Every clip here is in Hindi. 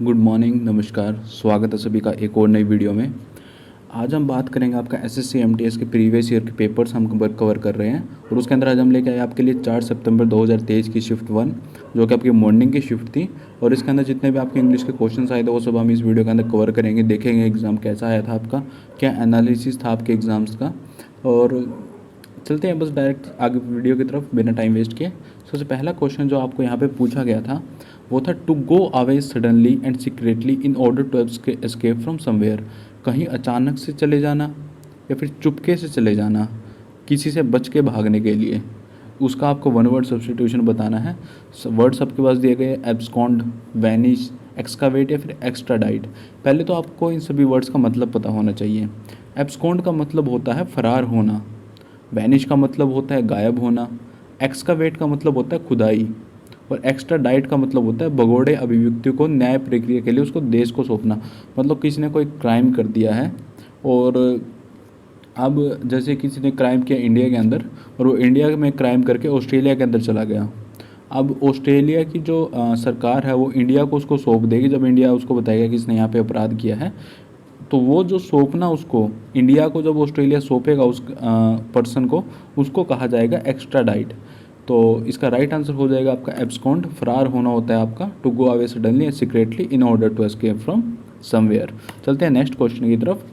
गुड मॉर्निंग, नमस्कार। स्वागत है सभी का एक और नई वीडियो में। आज हम बात करेंगे आपका एसएससी एमटीएस के प्रीवियस ईयर के पेपर्स हम कवर कर रहे हैं और उसके अंदर आज हम लेके आए आपके लिए 4 सितंबर 2023 की शिफ्ट 1 जो कि आपकी मॉर्निंग की शिफ्ट थी। और इसके अंदर जितने भी आपके इंग्लिश के क्वेश्चंस आए थे वो सब हम इस वीडियो के अंदर कवर करेंगे, देखेंगे एग्ज़ाम कैसा आया था आपका, क्या एनालिसिस था आपके एग्ज़ाम्स का। और चलते हैं बस डायरेक्ट आगे वीडियो की तरफ बिना टाइम वेस्ट किए। सबसे पहला क्वेश्चन जो आपको यहाँ पे पूछा गया था वो था to go away suddenly and secretly in order to escape from somewhere. कहीं अचानक से चले जाना या फिर चुपके से चले जाना किसी से बच के भागने के लिए, उसका आपको वन वर्ड सब्स्टिट्यूशन बताना है। वर्ड्स आपके पास दिए गए एब्सकॉन्ड, वैनिश, एक्सकावेट या फिर एक्स्ट्राडाइट। पहले तो आपको इन सभी वर्ड्स का मतलब पता होना चाहिए। एब्सकॉन्ड का मतलब होता है फरार होना, वैनिश का मतलब होता है गायब होना, एक्सकावेट का मतलब होता है खुदाई और एक्स्ट्रा डाइट का मतलब होता है भगोड़े अभिव्यक्ति को न्याय प्रक्रिया के लिए उसको देश को सौंपना। मतलब किसी ने कोई क्राइम कर दिया है और अब जैसे किसी ने क्राइम किया इंडिया के अंदर और वो इंडिया में क्राइम करके ऑस्ट्रेलिया के अंदर चला गया। अब ऑस्ट्रेलिया की जो सरकार है वो इंडिया को उसको सौंप देगी। जब इंडिया उसको बताएगा कि इसने यहाँ पे अपराध किया है तो वो जो सौंपना उसको इंडिया को जब ऑस्ट्रेलिया सौंपेगा उस पर्सन को, उसको कहा जाएगा एक्स्ट्राडाइट। तो इसका राइट आंसर हो जाएगा आपका एब्सकॉन्ड। फरार होना होता है आपका to go away suddenly and secretly in order to escape from somewhere. चलते हैं नेक्स्ट क्वेश्चन की तरफ।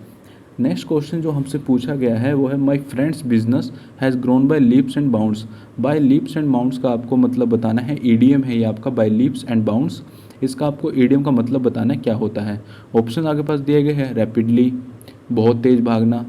नेक्स्ट क्वेश्चन जो हमसे पूछा गया है वो है my friends business has grown by leaps and bounds. By leaps and bounds का आपको मतलब बताना है। ईडीएम है ये आपका, बाय लीप्स एंड बाउंड्स। इसका आपको ईडीएम का मतलब बताना है क्या होता है। ऑप्शन आगे पास दिए गए हैं। रैपिडली, बहुत तेज़ भागना,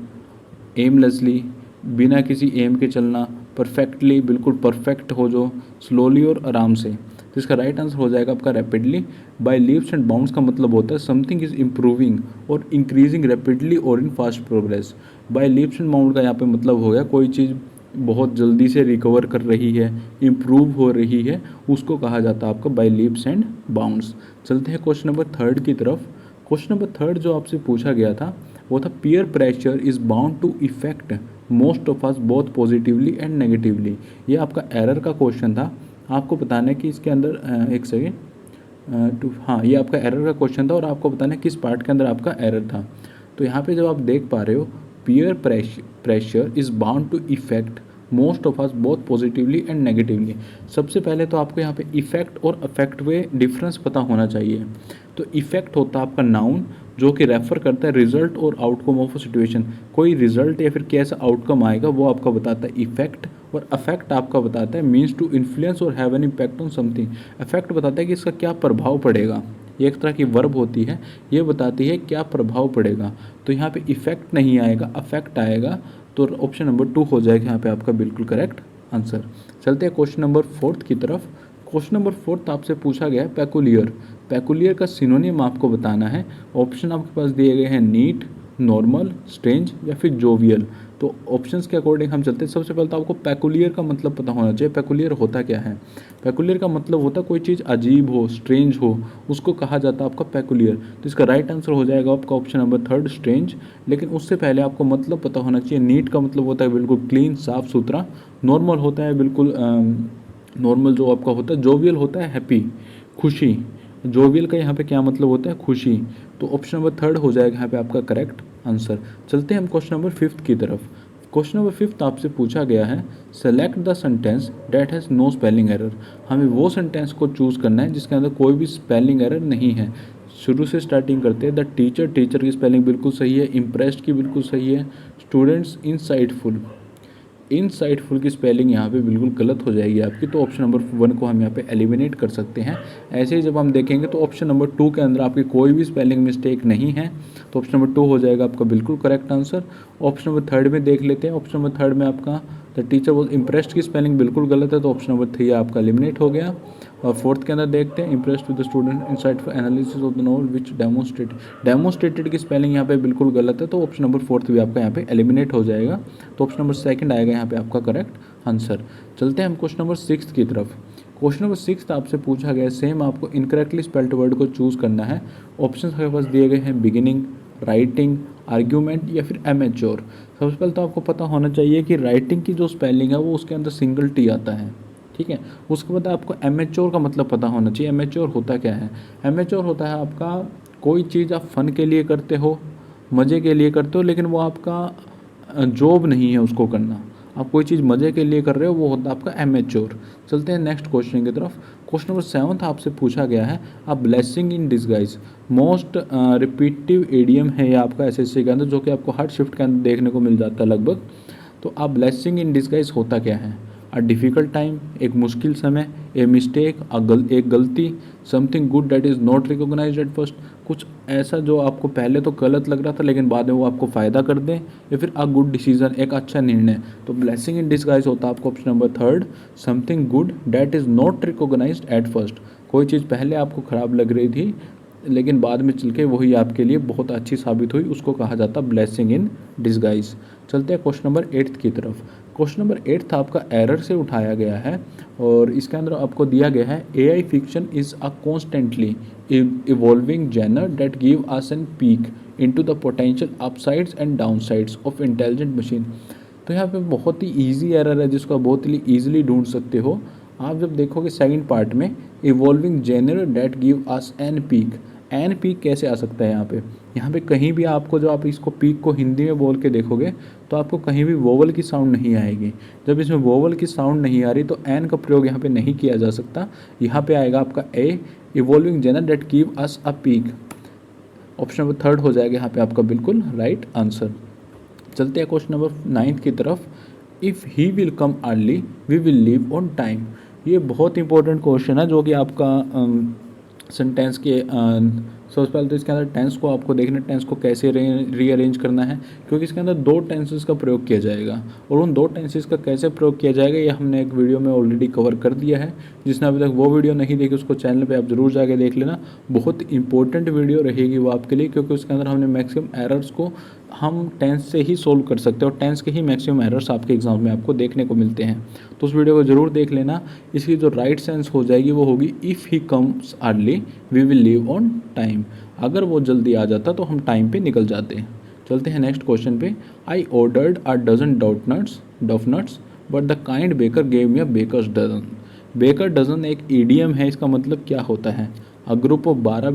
एमलेसली, बिना किसी एम के चलना, परफेक्टली, बिल्कुल परफेक्ट हो जो, स्लोली और आराम से। तो इसका राइट आंसर हो जाएगा आपका rapidly. By leaps and bounds का मतलब होता है समथिंग इज इम्प्रूविंग और इंक्रीजिंग रैपिडली और in fast progress. By leaps and bound का यहाँ पे मतलब हो गया कोई चीज़ बहुत जल्दी से रिकवर कर रही है, इम्प्रूव हो रही है, उसको कहा जाता है आपका बाय लीप्स एंड बाउंड्स। चलते हैं क्वेश्चन नंबर 3 की तरफ। क्वेश्चन नंबर 3 जो आपसे पूछा गया था वो था peer pressure is bound to effect most of us both positively and negatively. ये आपका एरर का क्वेश्चन था। आपको बताना है कि इसके अंदर एक सेकेंड हाँ, ये आपका एरर का क्वेश्चन था और आपको बताना है किस पार्ट के अंदर आपका एरर था। तो यहाँ पे जब आप देख पा रहे हो peer pressure is bound to effect most of us both positively and negatively. सबसे पहले तो आपको यहाँ पे इफेक्ट और अफेक्ट में डिफरेंस पता होना चाहिए। तो इफेक्ट होता है आपका नाउन जो कि रेफर करता है रिजल्ट और आउटकम ऑफ अ सिचुएशन। कोई रिजल्ट या फिर कैसा आउटकम आएगा वो आपका बताता है इफेक्ट। और अफेक्ट आपका बताता है मीन्स टू इन्फ्लुएंस और have an impact on something. Affect बताता है कि इसका क्या प्रभाव पड़ेगा। ये एक तरह की वर्ब होती है, ये बताती है क्या प्रभाव पड़ेगा। तो यहाँ पे इफेक्ट नहीं आएगा, अफेक्ट आएगा। तो ऑप्शन नंबर 2 हो जाएगा यहाँ पे आपका बिल्कुल करेक्ट आंसर। चलते हैं क्वेश्चन नंबर 4 की तरफ। क्वेश्चन नंबर 4 आपसे पूछा गया है पेकुलियर। पेकुलियर का सिनोनिम आपको बताना है। ऑप्शन आपके पास दिए गए हैं नीट, नॉर्मल, स्ट्रेंज या फिर जोवियल। तो ऑप्शंस के अकॉर्डिंग हम चलते हैं। सबसे पहले तो आपको पेकुलियर का मतलब पता होना चाहिए। पेकुलियर होता क्या है? पेकुलियर का मतलब होता है कोई चीज़ अजीब हो, स्ट्रेंज हो, उसको कहा जाता है आपका पेकुलियर। तो इसका राइट आंसर हो जाएगा आपका ऑप्शन नंबर 3 स्ट्रेंज। लेकिन उससे पहले आपको मतलब पता होना चाहिए। नीट का मतलब होता है बिल्कुल क्लीन, साफ सुथरा। नॉर्मल होता है बिल्कुल नॉर्मल जो आपका होता है। जोवियल होता है हैप्पी, खुशी। जोवियल का यहाँ पे क्या मतलब होता है? खुशी। तो ऑप्शन नंबर 3 हो जाएगा यहाँ पे आपका करेक्ट आंसर। चलते हैं हम क्वेश्चन नंबर 5 की तरफ। क्वेश्चन नंबर 5 आपसे पूछा गया है select the sentence that has no spelling error. हमें वो सेंटेंस को चूज़ करना है जिसके अंदर कोई भी स्पेलिंग एरर नहीं है। शुरू से स्टार्टिंग करते हैं। द टीचर, टीचर की स्पेलिंग बिल्कुल सही है। इम्प्रेस्ड की बिल्कुल सही है। स्टूडेंट्स, इनसाइटफुल, इनसाइटफुल की स्पेलिंग यहाँ पे बिल्कुल गलत हो जाएगी आपकी। तो ऑप्शन नंबर 1 को हम यहाँ पे एलिमिनेट कर सकते हैं। ऐसे ही जब हम देखेंगे तो ऑप्शन नंबर 2 के अंदर आपकी कोई भी स्पेलिंग मिस्टेक नहीं है। तो ऑप्शन नंबर 2 हो जाएगा आपका बिल्कुल करेक्ट आंसर। ऑप्शन नंबर 3 में देख लेते हैं। ऑप्शन नंबर 3 में आपका द टीचर वॉज इम्प्रेस्ड की स्पेलिंग बिल्कुल गलत है। तो ऑप्शन नंबर 3 आपका एलिमिनेट हो गया। और 4th के अंदर देखते हैं impressed with the student insightful analysis of the novel which demonstrated की स्पेलिंग यहाँ पे बिल्कुल गलत है। तो ऑप्शन नंबर 4 भी आपका यहाँ पे एलिमिनेट हो जाएगा। तो ऑप्शन नंबर 2 आएगा यहाँ पे आपका करेक्ट आंसर। चलते हैं हम क्वेश्चन नंबर 6 की तरफ। क्वेश्चन नंबर 6 आपसे पूछा गया है सेम आपको इनकरेक्टली स्पेल्ड वर्ड को चूज़ करना है। ऑप्शन आपके पास दिए गए हैं बिगिनिंग, राइटिंग, आर्ग्यूमेंट या फिर एमेच्योर। सबसे पहले तो आपको पता होना चाहिए कि राइटिंग की जो स्पेलिंग है वो उसके अंदर सिंगल टी आता है। ठीक है। उसके बाद आपको एमेच्योर का मतलब पता होना चाहिए। एमेच्योर होता क्या है? एमेच्योर होता है आपका कोई चीज़ आप फ़न के लिए करते हो, मज़े के लिए करते हो, लेकिन वो आपका जॉब नहीं है उसको करना। आप कोई चीज़ मज़े के लिए कर रहे हो, वो होता है आपका एमेच्योर। चलते हैं नेक्स्ट क्वेश्चन की तरफ। क्वेश्चन नंबर 7 आपसे पूछा गया है, a blessing in disguise most repetitive idiom है ये आपका एसएससी के अंदर, जो कि आपको हर शिफ्ट के अंदर देखने को मिल जाता है लगभग। तो अ ब्लेसिंग इन डिसगाइज होता क्या है? अ डिफ़िकल्ट टाइम, एक मुश्किल समय, ए मिस्टेक, एक गलती, something good that is not recognized at first, कुछ ऐसा जो आपको पहले तो गलत लग रहा था लेकिन बाद में वो आपको फ़ायदा कर दे, या फिर अ गुड डिसीजन, एक अच्छा निर्णय। तो ब्लेसिंग इन डिसगाइज होता है आपको option number 3, something good that is not recognized at first. कोई चीज़ पहले आपको ख़राब लग रही थी लेकिन बाद में चल के वही आपके लिए बहुत अच्छी साबित हुई, उसको कहा जाता ब्लेसिंग इन डिसगाइज। चलते हैं क्वेश्चन नंबर 8 की तरफ। क्वेश्चन नंबर 8 आपका एरर से उठाया गया है और इसके अंदर आपको दिया गया है, AI fiction is a constantly evolving genre that give us an peek into the potential upsides and downsides of intelligent machine. तो यहाँ पे बहुत ही ईजी एरर है जिसको आप बहुत ही ईजिली ढूंढ सकते हो। आप जब देखोगे सेकंड पार्ट में, evolving genre that give us an peek, an peek कैसे आ सकता है यहाँ पे? यहाँ पे कहीं भी आपको, जो आप इसको पीक को हिंदी में बोल के देखोगे तो आपको कहीं भी वोवल की साउंड नहीं आएगी। जब इसमें वोवल की साउंड नहीं आ रही तो एन का प्रयोग यहाँ पे नहीं किया जा सकता। यहाँ पे आएगा आपका A, evolving genre that give us a peak. Option number 3 हो जाएगा यहाँ पे आपका बिल्कुल राइट आंसर। चलते हैं क्वेश्चन नंबर 9 की तरफ। If he will come early we will leave on time. ये बहुत इंपॉर्टेंट क्वेश्चन है जो कि आपका सेंटेंस के सबसे पहले तो इसके अंदर टेंस को आपको देखना, टेंस को कैसे रीअरेंज करना है, क्योंकि इसके अंदर दो टेंसेस का प्रयोग किया जाएगा और उन दो टेंसेस का कैसे प्रयोग किया जाएगा ये हमने एक वीडियो में ऑलरेडी कवर कर दिया है। जिसने अभी तक वो वीडियो नहीं देखी उसको चैनल पे आप ज़रूर जाके देख लेना। बहुत इंपॉर्टेंट वीडियो रहेगी वो आपके लिए, क्योंकि उसके अंदर हमने मैक्सिमम एरर्स को हम टेंस से ही सोल्व कर सकते हैं और टेंस के ही मैक्सिमम एरर्स आपके एग्जाम में आपको देखने को मिलते हैं। तो उस वीडियो को ज़रूर देख लेना। इसकी जो राइट सेंस हो जाएगी वो होगी, if he comes early we will leave on time. अगर वो जल्दी आ जाता तो हम टाइम पे निकल जाते। चलते हैं नेक्स्ट क्वेश्चन पे। I ordered a dozen doughnuts but the kind baker gave me a baker's dozen. Baker dozen एक ईडियम है, इसका मतलब क्या होता है? A group of 12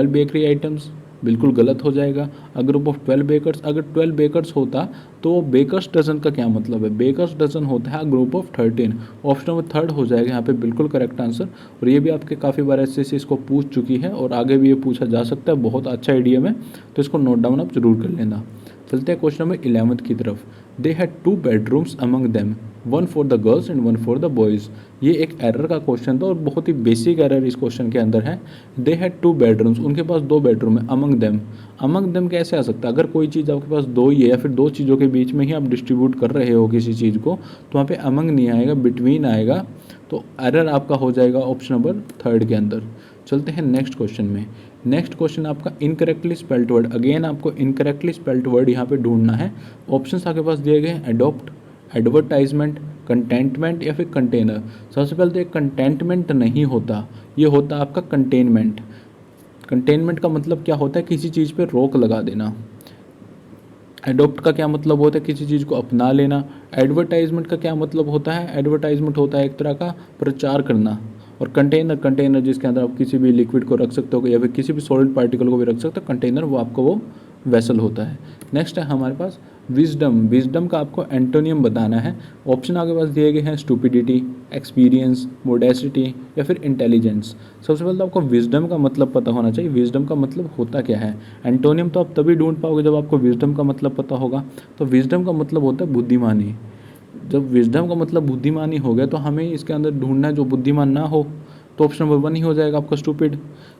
bakery items, बिल्कुल गलत हो जाएगा। अ ग्रुप ऑफ 12 बेकर्स, अगर 12 बेकर्स होता तो बेकर्स डजन का क्या मतलब है? बेकर्स डजन होता है ग्रुप ऑफ 13। ऑप्शन नंबर 3 हो जाएगा यहाँ पे बिल्कुल करेक्ट आंसर। और ये भी आपके काफ़ी बार ऐसे इसको पूछ चुकी है और आगे भी ये पूछा जा सकता है। बहुत अच्छा आइडिया है, तो इसको नोट डाउन आप जरूर कर लेना। चलते हैं क्वेश्चन नंबर 11 की तरफ। They had 2 bedrooms among them, 1 for the girls and 1 for the boys. ये एक एरर का क्वेश्चन था और बहुत ही बेसिक एरर इस क्वेश्चन के अंदर है। दे हैड 2 बेडरूम्स, उनके पास 2 बेडरूम है। अमंग देम, अमंग देम कैसे आ सकता है? अगर कोई चीज़ आपके पास 2 ही है या फिर 2 चीज़ों के बीच में ही आप डिस्ट्रीब्यूट कर रहे हो किसी चीज़ को, तो वहाँ पे अमंग नहीं आएगा, बिटवीन आएगा। तो एरर आपका हो जाएगा ऑप्शन नंबर 3 के अंदर। चलते हैं नेक्स्ट क्वेश्चन में। नेक्स्ट क्वेश्चन आपका इनकरेक्टली स्पेल्ड वर्ड। अगेन आपको इनकरेक्टली स्पेल्ड वर्ड यहाँ पे ढूंढना है। ऑप्शंस आपके पास दिए गए हैं, एडॉप्ट, एडवर्टाइजमेंट, कंटेंटमेंट या फिर कंटेनर। सबसे पहले तो एक कंटेंटमेंट नहीं होता, ये होता आपका कंटेनमेंट। कंटेनमेंट का मतलब क्या होता है? किसी चीज़ पे रोक लगा देना। एडॉप्ट का क्या मतलब होता है? किसी चीज़ को अपना लेना। एडवर्टाइजमेंट का क्या मतलब होता है? एडवर्टाइजमेंट होता है एक तरह का प्रचार करना। और कंटेनर, कंटेनर जिसके अंदर आप किसी भी लिक्विड को रख सकते हो या फिर किसी भी सॉलिड पार्टिकल को भी रख सकते हो, कंटेनर वो आपको वो वेसल होता है। नेक्स्ट है हमारे पास विजडम। विजडम का आपको एंटोनियम बताना है। ऑप्शन आपके पास दिए गए हैं, स्टूपिडिटी, एक्सपीरियंस, मोडेसिटी या फिर इंटेलिजेंस। सबसे पहले तो आपको विजडम का मतलब पता होना चाहिए। विजडम का मतलब होता क्या है? एंटोनियम तो आप तभी ढूंढ पाओगे जब आपको विजडम का मतलब पता होगा। तो विजडम का मतलब होता है बुद्धिमानी। जब विजडम का मतलब बुद्धिमानी हो गया तो हमें इसके अंदर ढूंढना है जो बुद्धिमान ना हो। तो ऑप्शन नंबर 1 ही हो जाएगा आपका स्टूपिड।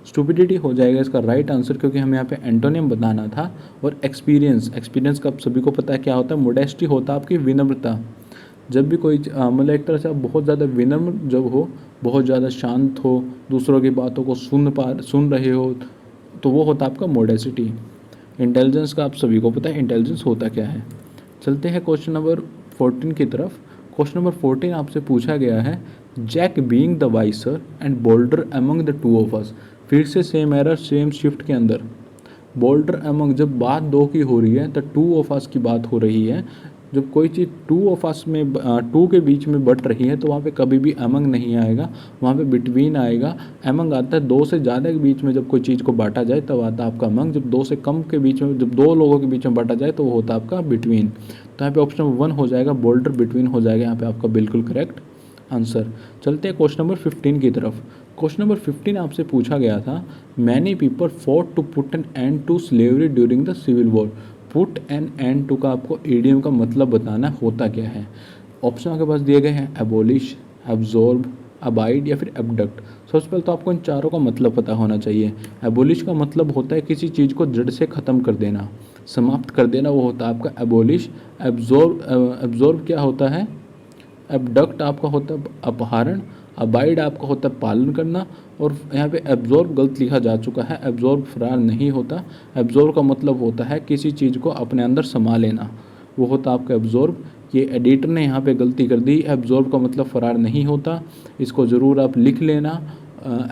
स्टूपिडिटी हो जाएगा इसका राइट आंसर, क्योंकि हमें यहाँ पे एंटोनियम बताना था। और एक्सपीरियंस, एक्सपीरियंस का आप सभी को पता है क्या होता है? मोडेस्टी होता है आपकी विनम्रता। जब भी कोई मतलब एक तरह से आप बहुत ज़्यादा विनम्र जब हो, बहुत ज़्यादा शांत हो, दूसरों की बातों को सुन रहे हो, तो वो होता है आपका मोडेसिटी। इंटेलिजेंस का आप सभी को पता है इंटेलिजेंस होता क्या है। चलते हैं क्वेश्चन नंबर 14 की तरफ। क्वेश्चन नंबर 14 आपसे पूछा गया है, Jack being the wiser and bolder among the two of us. फिर से सेम एरर सेम शिफ्ट के अंदर। बोल्डर अमंग, जब बात दो की हो रही है तो टू ऑफ अस की बात हो रही है। जब कोई चीज़ टू ऑफ अस में टू के बीच में बट रही है तो वहाँ पे कभी भी अमंग नहीं आएगा, वहाँ पे बिटवीन आएगा। अमंग आता है दो से ज़्यादा के बीच में, जब कोई चीज़ को बांटा जाए तब आता है आपका अमंग। जब दो से कम के बीच में, जब दो लोगों के बीच में बांटा जाए तो वो होता है आपका बिटवीन। तो यहाँ पे ऑप्शन नंबर 1 हो जाएगा, बोल्डर बिटवीन हो जाएगा यहाँ पे आपका बिल्कुल करेक्ट आंसर। चलते हैं क्वेश्चन नंबर 15 की तरफ। क्वेश्चन नंबर 15 आपसे पूछा गया था, many people fought to put an end to slavery during the civil war. Put an end to का आपको ईडीएम का मतलब बताना होता क्या है। ऑप्शन आपके पास दिए गए हैं, एबोलिश, एब्जॉर्ब, अबाइड या फिर एबडक्ट। सबसे पहले तो आपको इन चारों का मतलब पता होना चाहिए। एबोलिश का मतलब होता है किसी चीज़ को जड़ से ख़त्म कर देना, समाप्त कर देना, वो होता है आपका एबोलिश। एब्जॉर्ब क्या होता है, एबडक्ट आपका होता है अपहरण, अबाइड आपका होता है पालन करना, और यहाँ पे एब्जॉर्ब गलत लिखा जा चुका है, एब्जॉर्ब फरार नहीं होता। एब्जॉर्ब का मतलब होता है किसी चीज़ को अपने अंदर समा लेना, वो होता है आपका एब्जॉर्ब। ये एडिटर ने यहाँ पे गलती कर दी, एब्जॉर्ब का मतलब फरार नहीं होता, इसको ज़रूर आप लिख लेना।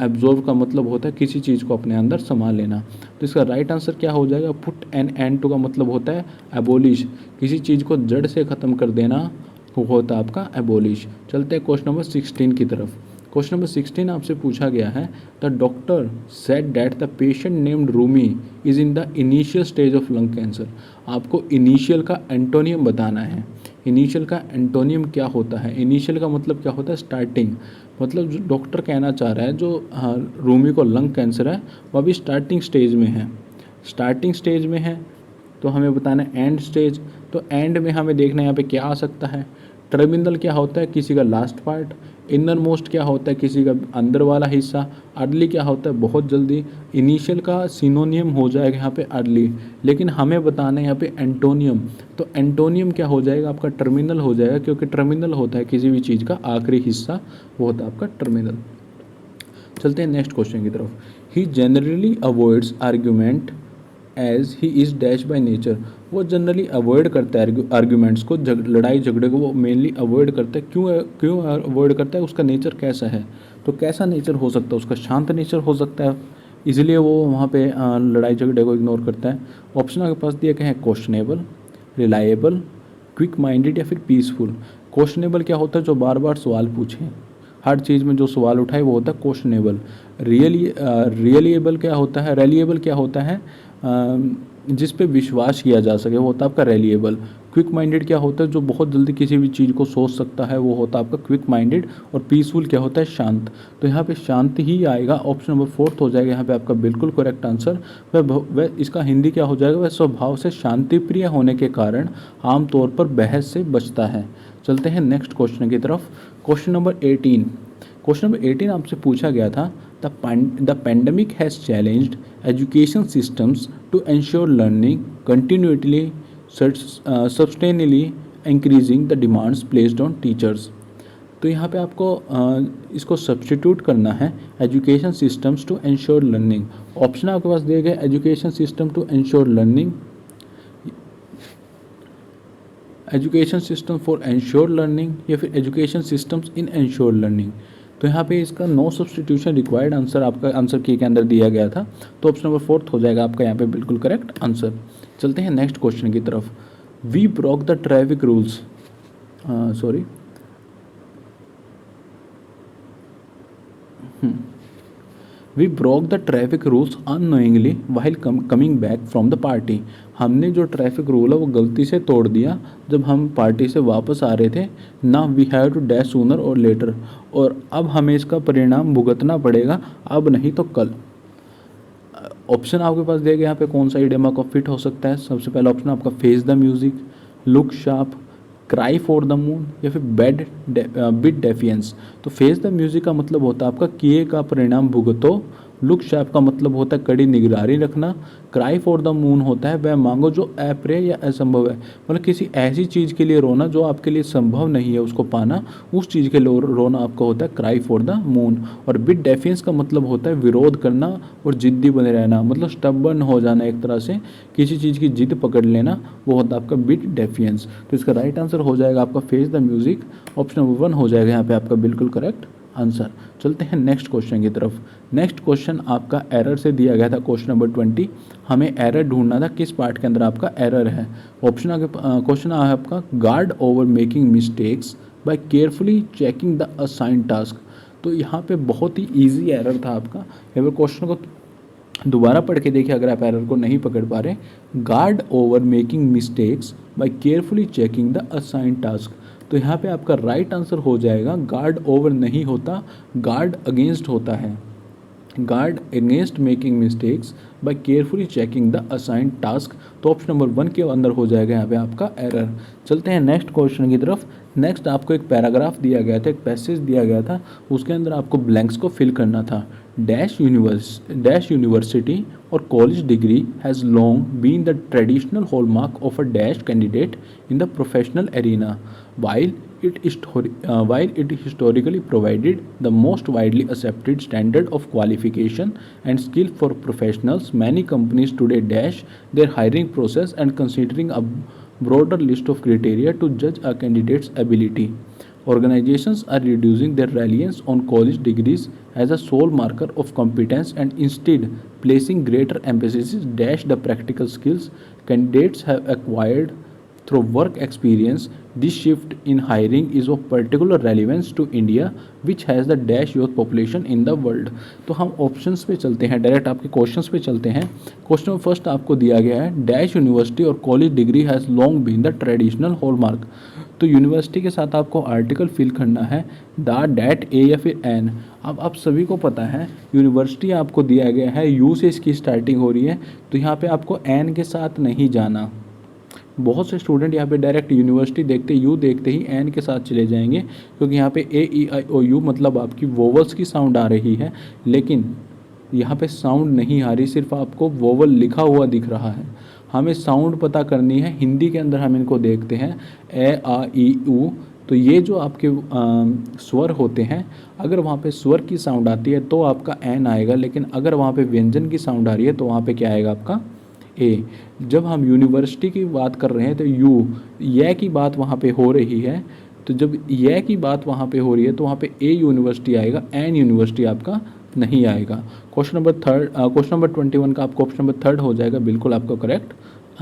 एब्जॉर्ब का मतलब होता है किसी चीज़ को अपने अंदर समा लेना। तो इसका राइट आंसर क्या हो जाएगा, पुट एन एंड टू का मतलब होता है एबोलिश, किसी चीज़ को जड़ से ख़त्म कर देना, वो होता है आपका एबोलिश। चलते हैं क्वेश्चन नंबर 16 की तरफ। क्वेश्चन नंबर 16 आपसे पूछा गया है, the doctor said that the patient named Rumi is in the initial stage of lung cancer. आपको इनिशियल का एंटोनियम बताना है। इनिशियल का एंटोनियम क्या होता है, इनिशियल का मतलब क्या होता है, स्टार्टिंग। मतलब जो डॉक्टर कहना चाह रहा है, जो रूमी को लंग कैंसर है वो अभी स्टार्टिंग स्टेज में है, स्टार्टिंग स्टेज में है। तो हमें बताना है एंड स्टेज। तो एंड में हमें देखना है यहाँ पे क्या आ सकता है। टर्मिनल क्या होता है, किसी का लास्ट पार्ट। इनर मोस्ट क्या होता है, किसी का अंदर वाला हिस्सा। अर्ली क्या होता है, बहुत जल्दी। इनिशियल का सिनोनियम हो जाएगा यहाँ पे अर्ली, लेकिन हमें बताना है यहाँ पे एंटोनियम। तो एंटोनियम क्या हो जाएगा आपका, टर्मिनल हो जाएगा, क्योंकि टर्मिनल होता है किसी भी चीज़ का आखिरी हिस्सा, वो होता है आपका टर्मिनल। चलते हैं नेक्स्ट क्वेश्चन की तरफ। He generally avoids argument as he is dash by nature. वो जनरली अवॉइड करता है आर्ग्यूमेंट्स को, लड़ाई झगड़े को वो मेनली अवॉइड करता है। क्यों अवॉइड करता है, उसका नेचर कैसा है। तो कैसा नेचर हो सकता है उसका, शांत नेचर हो सकता है, इसलिए वो वहाँ पे लड़ाई झगड़े को इग्नोर करता है। ऑप्शन आपके पास दिए गए हैं, क्वेश्चनेबल, रिलायबल, क्विक माइंडेड या फिर पीसफुल। क्वेश्चनेबल क्या होता है, जो बार बार सवाल पूछे, हर चीज़ में जो सवाल उठाए वो होता है क्वेश्चनेबल। रियलिएबल क्या होता है, रेलिएबल क्या होता है, जिस पे विश्वास किया जा सके, वो होता है आपका रेलिएबल। क्विक माइंडेड क्या होता है, जो बहुत जल्दी किसी भी चीज़ को सोच सकता है, वो होता है आपका क्विक माइंडेड। और पीसफुल क्या होता है, शांत। तो यहाँ पे शांत ही आएगा, ऑप्शन नंबर 4 हो जाएगा यहाँ पे आपका बिल्कुल करेक्ट आंसर। वह इसका हिंदी क्या हो जाएगा, वह स्वभाव से शांतिप्रिय होने के कारण आमतौर पर बहस से बचता है। चलते हैं नेक्स्ट क्वेश्चन की तरफ। Question number 18। क्वेश्चन नंबर 18 आपसे पूछा गया था, the pandemic has challenged education systems to ensure learning continuity sustainably increasing the demands placed on teachers. तो यहाँ पे आपको इसको सब्सटीट्यूट करना है, education systems to ensure learning. Option आपके पास दिए गए, education system to ensure learning, education system for ensure learning, या फिर education systems in ensure learning. तो यहाँ पे इसका नो सब्सटीट्यूशन रिक्वायर्ड आंसर आपका आंसर की के अंदर दिया गया था। तो ऑप्शन नंबर 4 हो जाएगा आपका यहाँ पे बिल्कुल करेक्ट आंसर। चलते हैं नेक्स्ट क्वेश्चन की तरफ। We broke the traffic rules, sorry we broke the traffic rules unknowingly while coming back from the party. हमने जो ट्रैफिक रूल है वो गलती से तोड़ दिया जब हम पार्टी से वापस आ रहे थे। ना we have to dash sooner और लेटर, और अब हमें इसका परिणाम भुगतना पड़ेगा, अब नहीं तो कल। ऑप्शन आपके पास दिए गए यहाँ पे कौन सा इडियम आपका फिट हो सकता है। सबसे पहला ऑप्शन आपका face the music, look sharp, cry for the moon, या फिर बिट डेफियंस। तो फेस द म्यूजिक का मतलब होता है आपका किए का परिणाम भुगतो, लुक शार्प का मतलब होता है कड़ी निगरानी रखना, क्राई फॉर द मून होता है वह मांगो जो अप्रिय या असंभव है, मतलब किसी ऐसी चीज़ के लिए रोना जो आपके लिए संभव नहीं है उसको पाना, उस चीज़ के लिए रोना आपका होता है क्राई फॉर द मून। और बिट डेफियंस का मतलब होता है विरोध करना और जिद्दी बने रहना, मतलब स्टबर्न हो जाना, एक तरह से किसी चीज़ की जिद पकड़ लेना, वो होता है आपका बिट डेफियंस। तो इसका राइट आंसर हो जाएगा आपका face the music, option number 1 हो जाएगा यहाँ पे आपका बिल्कुल करेक्ट आंसर। चलते हैं नेक्स्ट क्वेश्चन की तरफ। नेक्स्ट क्वेश्चन आपका एरर से दिया गया था, क्वेश्चन नंबर 20। हमें एरर ढूंढना था किस पार्ट के अंदर आपका एरर है। ऑप्शन आगे क्वेश्चन है आपका guard over making mistakes by carefully checking the assign task. तो यहाँ पे बहुत ही ईजी एरर था आपका। एक बार क्वेश्चन को दोबारा पढ़ के देखिए अगर आप एरर को नहीं पकड़ पा रहे। Guard over making mistakes by carefully checking the assign task. तो यहाँ पे आपका राइट आंसर हो जाएगा गार्ड ओवर नहीं होता, गार्ड अगेंस्ट होता है। Guard against making mistakes by carefully checking the assign task. तो ऑप्शन नंबर 1 के अंदर हो जाएगा यहाँ पे आपका एरर। चलते हैं नेक्स्ट क्वेश्चन की तरफ। नेक्स्ट आपको एक पैराग्राफ दिया गया था, एक पैसेज दिया गया था, उसके अंदर आपको ब्लैंक्स को फिल करना था। डैश यूनिवर्सिटी और college degree has long been the traditional hallmark of a dash candidate in the professional arena while it historically provided the most widely accepted standard of qualification and skill for professionals. Many companies today dash their hiring process and considering a broader list of criteria to judge a candidate's ability. Organizations are reducing their reliance on college degrees as a sole marker of competence and instead placing greater emphasis dash the practical skills candidates have acquired through work experience. This shift in hiring is of particular relevance to India, which has the dash youth population in the world. तो हम ऑप्शंस पे चलते हैं, डायरेक्ट आपके क्वेश्चंस पे चलते हैं। क्वेश्चन फर्स्ट आपको दिया गया है डैश यूनिवर्सिटी और college degree has long been the traditional hallmark. तो यूनिवर्सिटी के साथ आपको आर्टिकल फिल करना है द, डैट, ए या फिर एन। अब आप सभी को पता है यूनिवर्सिटी आपको दिया गया है, यू से इसकी स्टार्टिंग हो रही है, तो यहाँ पे आपको एन के साथ नहीं जाना। बहुत से स्टूडेंट यहाँ पे डायरेक्ट यूनिवर्सिटी देखते यू देखते ही एन के साथ चले जाएंगे, क्योंकि यहाँ पे ए ई आई ओ यू मतलब आपकी वोवल्स की साउंड आ रही है, लेकिन यहाँ पे साउंड नहीं आ रही, सिर्फ आपको वोवल लिखा हुआ दिख रहा है। हमें साउंड पता करनी है। हिंदी के अंदर हम इनको देखते हैं ए आ ई ऊ। तो ये जो आपके स्वर होते हैं, अगर वहाँ पे स्वर की साउंड आती है तो आपका एन आएगा, लेकिन अगर वहाँ पे व्यंजन की साउंड आ रही है तो वहाँ पे क्या आएगा आपका ए। जब हम यूनिवर्सिटी की बात कर रहे हैं तो यू यह की बात वहाँ पे हो रही है, तो जब यह की बात वहाँ पे हो रही है तो वहाँ पे ए यूनिवर्सिटी आएगा, एन यूनिवर्सिटी आपका नहीं आएगा। क्वेश्चन नंबर 21 का आपको ऑप्शन नंबर 3 हो जाएगा, बिल्कुल आपका करेक्ट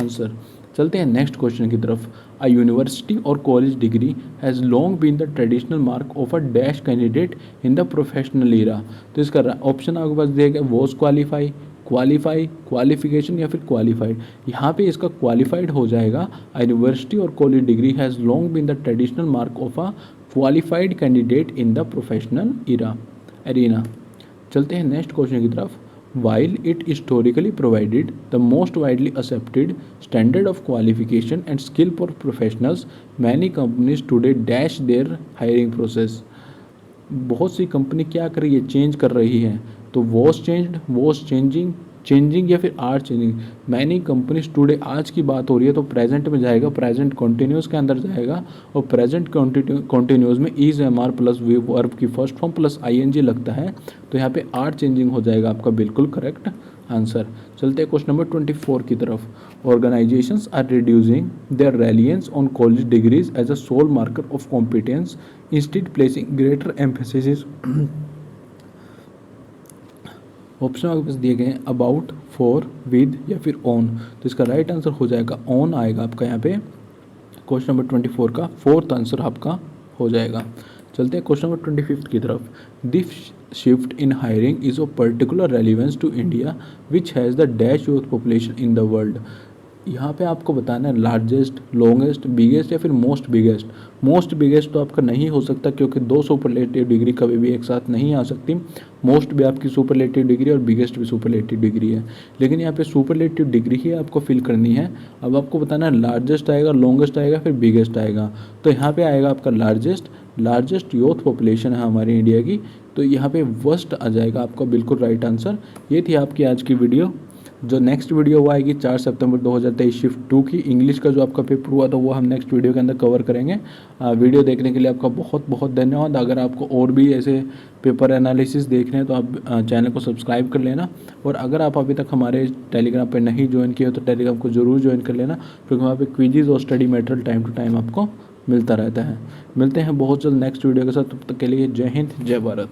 आंसर। चलते हैं नेक्स्ट क्वेश्चन की तरफ। अ यूनिवर्सिटी और college degree has long been the traditional mark of a dash candidate in the professional era. तो इसका ऑप्शन आपके पास दिया गया वॉज क्वालिफाई, क्वालिफाई, क्वालिफिकेशन या फिर क्वालिफाइड। यहाँ पे इसका क्वालिफाइड हो जाएगा। यूनिवर्सिटी और college degree has long been the traditional mark of a qualified candidate in the professional arena. चलते हैं नेक्स्ट क्वेश्चन की तरफ। While it historically provided the most widely accepted standard of qualification and skill for professionals, many companies today dash their hiring process. बहुत सी कंपनी क्या कर रही है, चेंज कर रही है। तो was changed, was changing, changing या फिर are changing. Many companies today, आज की बात हो रही है तो प्रेजेंट में जाएगा, प्रेजेंट कॉन्टिन्यूस के अंदर जाएगा, और प्रेजेंट कॉन्टिन्यूस में is am are plus verb की first form plus I N G लगता है, तो यहाँ पे आर चेंजिंग हो जाएगा आपका बिल्कुल करेक्ट आंसर। चलते हैं क्वेश्चन नंबर 24 की तरफ। Organisations are reducing their reliance on college degrees as a sole marker of competence, instead placing greater emphasis. Option आपके पास दिए गए हैं अबाउट, फॉर, विद या फिर ऑन। तो इसका राइट आंसर हो जाएगा ऑन आएगा आपका यहाँ पे। क्वेश्चन नंबर 24 का फोर्थ आंसर आपका हो जाएगा। चलते हैं क्वेश्चन नंबर 25 की तरफ। This shift in hiring is of particular relevance to India which has the dash youth population in the world. यहाँ पे आपको बताना है लार्जेस्ट, लॉन्गेस्ट, बिगेस्ट या फिर मोस्ट बिगेस्ट। मोस्ट बिगेस्ट तो आपका नहीं हो सकता, क्योंकि दो सुपरलेटिव डिग्री कभी भी एक साथ नहीं आ सकती। मोस्ट भी आपकी सुपरलेटिव डिग्री और बिगेस्ट भी सुपरलेटिव डिग्री है, लेकिन यहाँ पे सुपरलेटिव डिग्री ही आपको फिल करनी है। अब आपको बताना है लार्जेस्ट आएगा, लॉन्गेस्ट आएगा, फिर बिगेस्ट आएगा। तो यहाँ पे आएगा आपका लार्जेस्ट यूथ पॉपुलेशन है हमारी इंडिया की, तो यहाँ पे वर्स्ट आ जाएगा आपका बिल्कुल राइट आंसर। ये थी आपकी आज की वीडियो। जो नेक्स्ट वीडियो वो आएगी 4 सितंबर 2023 शिफ्ट 2 की। इंग्लिश का जो आपका पेपर हुआ था वो हम नेक्स्ट वीडियो के अंदर कवर करेंगे। वीडियो देखने के लिए आपका बहुत बहुत धन्यवाद। अगर आपको और भी ऐसे पेपर एनालिसिस देखने हैं तो आप चैनल को सब्सक्राइब कर लेना, और अगर आप अभी तक हमारे टेलीग्राम पे नहीं ज्वाइन किए हो तो टेलीग्राम को जरूर ज्वाइन कर लेना, क्योंकि वहाँ पे क्विज़ और study material time to time आपको मिलता रहता है। मिलते हैं बहुत जल्द नेक्स्ट वीडियो के साथ, तब तक के लिए जय हिंद जय भारत।